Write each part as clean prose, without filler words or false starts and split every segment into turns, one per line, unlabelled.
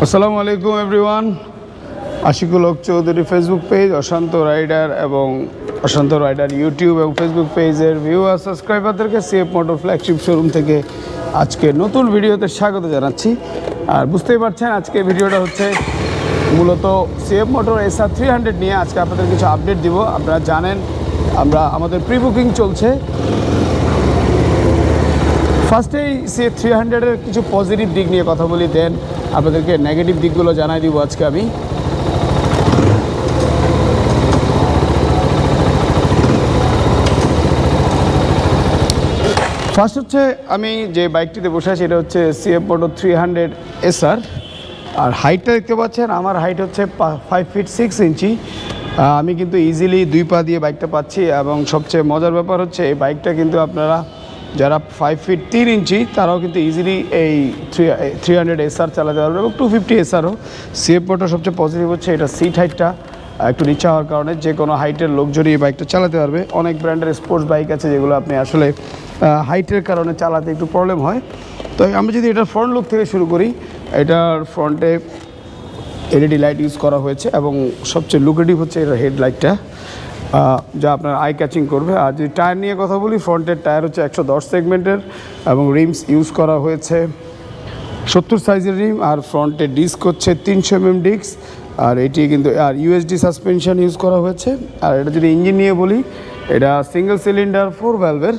আসসালামু আলাইকুম everyone. Ashikul Haq Chowdhury Facebook page, Ashanta rider এবং অশান্ত রাইডার ইউটিউব এবং ফেসবুক পেজের ভিউয়ার সাবস্ক্রাইবারদেরকে সিএফ মোটর ফ্ল্যাগশিপ শোরুম থেকে আজকে নতুন ভিডিওতে স্বাগত জানাচ্ছি। আর বুঝতেই পারছেন আজকে ভিডিওটা হচ্ছে মূলত সিএফ মোটর SR 300 নিয়ে আজকে আপনাদের কিছু আপডেট দিব। আপনারা জানেন আমাদের প্রি বুকিং চলছে। ফার্স্টেই সিএফ 300-এর কিছু পজিটিভ দিক নিয়ে কথা বলি, দেন আপনাদেরকে নেগেটিভ দিকগুলো জানাই দিব আজকে আমি। ফার্স্ট হচ্ছে আমি যে বাইকটিতে বসে আছি এটা হচ্ছে সিএফ মোটর 300 SR। আর হাইটটা দেখতে পাচ্ছেন, আমার হাইট হচ্ছে 5 ফিট 6 ইঞ্চি। আমি কিন্তু ইজিলি 2 পা দিয়ে বাইকটা পাচ্ছি এবং সবচেয়ে মজার ব্যাপার হচ্ছে এই বাইকটা কিন্তু আপনারা যারা 5 ফিট 3 ইঞ্চি তারাও কিন্তু ইজিলি এই 300 SR চালাতে পারবে এবং 250 SRও। সিএফ মোটর সবচেয়ে পজিটিভ হচ্ছে এটা সিট হাইটটা একটু নিচে হওয়ার কারণে যে কোনো হাইটের লোকজনই এই বাইকটা চালাতে পারবে। অনেক ব্র্যান্ডের স্পোর্টস বাইক আছে যেগুলো আপনি আসলে হাইটের কারণে চালাতে একটু প্রবলেম হয়। তো আমি যদি এটার ফ্রন্ট লুক থেকে শুরু করি, এটার ফ্রন্টে LED লাইট ইউজ করা হয়েছে এবং সবচেয়ে লুকেটিভ হচ্ছে এটার হেডলাইটটা, যা আপনার আই ক্যাচিং করবে। আর যদি টায়ার নিয়ে কথা বলি, ফ্রন্টের টায়ার হচ্ছে 110 সেগমেন্টের এবং রিমস ইউজ করা হয়েছে 70 সাইজের রিম। আর ফ্রন্টের ডিস্ক হচ্ছে 300 mm ডিস্ক। আর এটি কিন্তু USD সাসপেনশন ইউজ করা হয়েছে। আর এটা যদি ইঞ্জিন নিয়ে বলি, এটা সিঙ্গেল সিলিন্ডার 4 ভ্যালভের,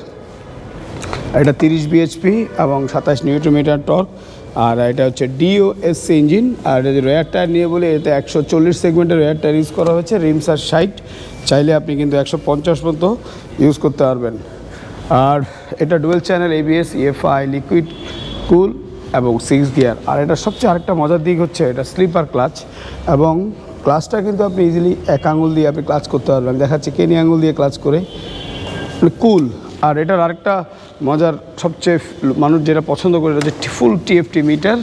এটা 30 bhp এবং 27 নিউটন টর্ক। আর এটা হচ্ছে DOSC ইঞ্জিন। আর এটা যদি রেয়ার টায়ার নিয়ে বলি, এতে 140 সেগমেন্টের রেয়ার টায়ার ইউজ করা হয়েছে। রিমস আর 60, চাইলে আপনি কিন্তু 150 পর্যন্ত ইউজ করতে পারবেন। আর এটা dual channel ABS, EFI, liquid কুল এবং 6 গিয়ার। আর এটা সবচেয়ে আরেকটা মজার দিক হচ্ছে এটা স্লিপার ক্লাচ এবং ক্লাচটা কিন্তু আপনি ইজিলি এক আঙুল দিয়ে আপনি ক্লাচ করতে পারবেন। দেখাচ্ছি কেনি আঙুল দিয়ে ক্লাচ করে, কুল। আর এটার আরেকটা মজার সবচেয়ে মানুষ যেটা পছন্দ করে এটা হচ্ছে ফুল TFT মিটার।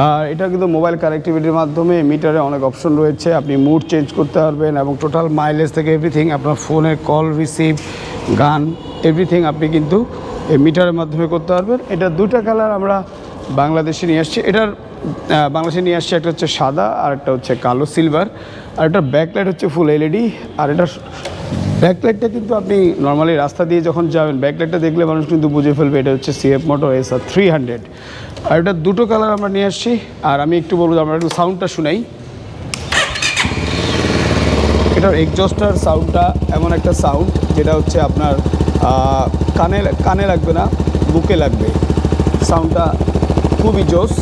আর এটা কিন্তু মোবাইল কানেক্টিভিটির মাধ্যমে মিটারে অনেক অপশন রয়েছে, আপনি মুড চেঞ্জ করতে পারবেন এবং টোটাল মাইলেজ থেকে এভরিথিং, আপনার ফোনের কল রিসিভ, গান, এভরিথিং আপনি কিন্তু এই মিটারের মাধ্যমে করতে পারবেন। এটা দুটা কালার আমরা বাংলাদেশে নিয়ে আসছি। এটার বাংলাদেশে নিয়ে আসছি, একটা হচ্ছে সাদা আর একটা হচ্ছে কালো সিলভার। আর এটার ব্যাকলাইট হচ্ছে ফুল LED। আর এটার ব্যাকলাইটটা কিন্তু আপনি নর্মালি রাস্তা দিয়ে যখন যাবেন, ব্যাকলাইটটা দেখলে মানুষ কিন্তু বুঝে ফেলবে এটা হচ্ছে সিএফ মোটর SR 300। আর এটা দুটো কালার আমরা নিয়ে আসছি। আর আমি একটু বলবো, আমরা একটু সাউন্ডটা শুনাই। এটার এক্সজস্টার সাউন্ডটা এমন একটা সাউন্ড যেটা হচ্ছে আপনার কানে লাগবে না, বুকে লাগবে। সাউন্ডটা খুবই জোস।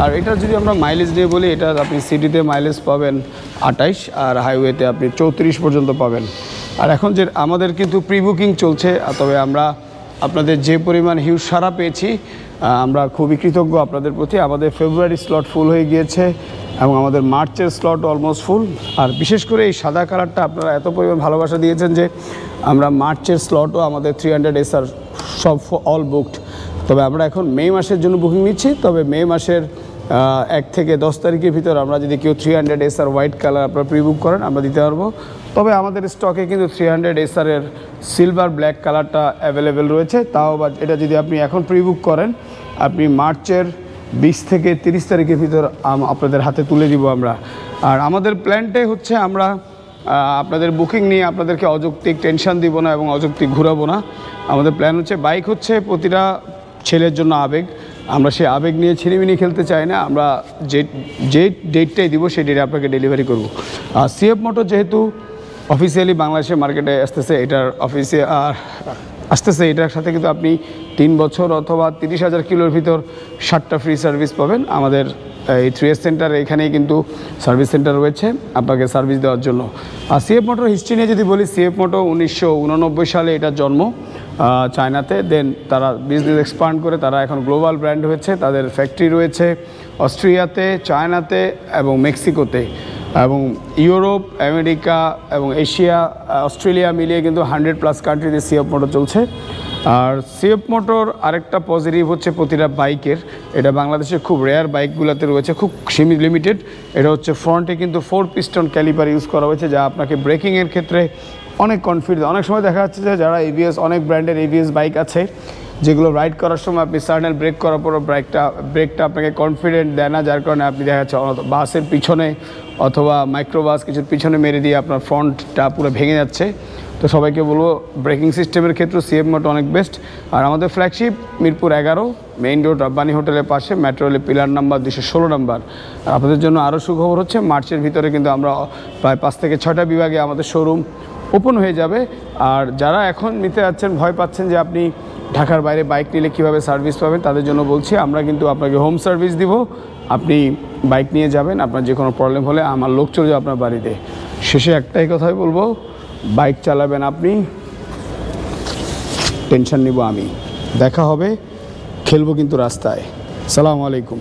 আর এটা যদি আমরা মাইলেজ দিয়ে বলি, এটা আপনি সিটিতে মাইলেজ পাবেন 28 আর হাইওয়েতে আপনি 34 পর্যন্ত পাবেন। আর এখন যে আমাদের কিন্তু প্রি বুকিং চলছে, তবে আমরা আপনাদের যে পরিমাণ হিউজ সাড়া পেয়েছি, আমরা খুবই কৃতজ্ঞ আপনাদের প্রতি। আমাদের ফেব্রুয়ারি স্লট ফুল হয়ে গিয়েছে এবং আমাদের মার্চের স্লট অলমোস্ট ফুল। আর বিশেষ করে এই সাদা কালারটা আপনারা এত পরিমাণ ভালোবাসা দিয়েছেন যে আমরা মার্চের স্লটও আমাদের 300 SR সব অল বুকড। তবে আমরা এখন মে মাসের জন্য বুকিং নিচ্ছি। তবে মে মাসের 1 থেকে 10 তারিখের ভিতর আমরা যদি কেউ 300 SR হোয়াইট কালার আপনারা প্রি বুক করেন, আমরা দিতে পারবো। তবে আমাদের স্টকে কিন্তু 300 SR-এর সিলভার ব্ল্যাক কালারটা অ্যাভেলেবেল রয়েছে। তাও বা এটা যদি আপনি এখন প্রি বুক করেন, আপনি মার্চের 20 থেকে 30 তারিখের ভিতর আপনাদের হাতে তুলে দিব আমরা। আর আমাদের প্ল্যানটাই হচ্ছে আমরা আপনাদের বুকিং নিয়ে আপনাদেরকে অযৌক্তিক টেনশন দিব না এবং অযৌক্তিক ঘুরাবো না। আমাদের প্ল্যান হচ্ছে বাইক হচ্ছে প্রতিটা ছেলের জন্য আবেগ। আমরা সেই আবেগ নিয়ে ছিনিমিনি খেলতে চাই না। আমরা যে ডেটটাই দিব সেই ডেটে আপনাকে ডেলিভারি করব। আর সিএফ মোটর যেহেতু অফিসিয়ালি বাংলাদেশের মার্কেটে আসতেছে, এটার সাথে কিন্তু আপনি 3 বছর অথবা 30,000 কিলোর ভিতর 7টা ফ্রি সার্ভিস পাবেন। আমাদের এই 3S সেন্টার এখানেই কিন্তু সার্ভিস সেন্টার রয়েছে আপনাকে সার্ভিস দেওয়ার জন্য। আর সিএফ মোটর হিস্ট্রি নিয়ে যদি বলি, সিএফ মোটর 1989 সালে এটার জন্ম চায়নাতে। দেন তারা বিজনেস এক্সপান্ড করে তারা এখন গ্লোবাল ব্র্যান্ড হয়েছে। তাদের ফ্যাক্টরি রয়েছে অস্ট্রিয়াতে, চায়নাতে এবং মেক্সিকোতে এবং ইউরোপ, আমেরিকা এবং এশিয়া, অস্ট্রেলিয়া মিলিয়ে কিন্তু 100+ কান্ট্রিতে সিএফ মোটর চলছে। আর সিএফ মোটর আরেকটা পজিটিভ হচ্ছে প্রতিটা বাইকের, এটা বাংলাদেশের খুব রেয়ার বাইকগুলোতে রয়েছে, খুব লিমিটেড। এটা হচ্ছে ফ্রন্টে কিন্তু 4 পিস্টন ক্যালিপার ইউজ করা হয়েছে, যা আপনাকে ব্রেকিংয়ের ক্ষেত্রে অনেক কনফিডেন্স। অনেক সময় দেখা যাচ্ছে যে যারা ABS, অনেক ব্র্যান্ডের ABS বাইক আছে, যেগুলো রাইড করার সময় আপনি সাডেন ব্রেক করার পর ব্রেকটা আপনাকে কনফিডেন্ট দেয় না, যার কারণে আপনি দেখা যাচ্ছে বাসের পিছনে অথবা মাইক্রোবাস কিছুর পিছনে মেরে দিয়ে আপনার ফ্রন্টটা পুরো ভেঙে যাচ্ছে। তো সবাইকে বলবো ব্রেকিং সিস্টেমের ক্ষেত্রে সিএফ মোটো অনেক বেস্ট। আর আমাদের flagship Mirpur 11 main road Rabbani হোটেলের পাশে, মেট্রো রেলের পিলার নাম্বার 216 নাম্বার। আর আপনাদের জন্য আরও সুখবর হচ্ছে, মার্চের ভিতরে কিন্তু আমরা প্রায় 5 থেকে 6টা বিভাগে আমাদের শোরুম ওপেন হয়ে যাবে। আর যারা এখন নিতে যাচ্ছেন, ভয় পাচ্ছেন যে আপনি ঢাকার বাইরে বাইক নিলে কীভাবে সার্ভিস পাবেন, তাদের জন্য বলছি আমরা কিন্তু আপনাকে হোম সার্ভিস দিব। আপনি বাইক নিয়ে যাবেন, আপনার যে কোনো প্রবলেম হলে আমার লোক চলে যাবে আপনার বাড়িতে। শেষে একটাই কথাই বলবো, বাইক চালাবেন আপনি, টেনশন নিব আমি। দেখা হবে, খেলবো কিন্তু রাস্তায়। সালামু আলাইকুম।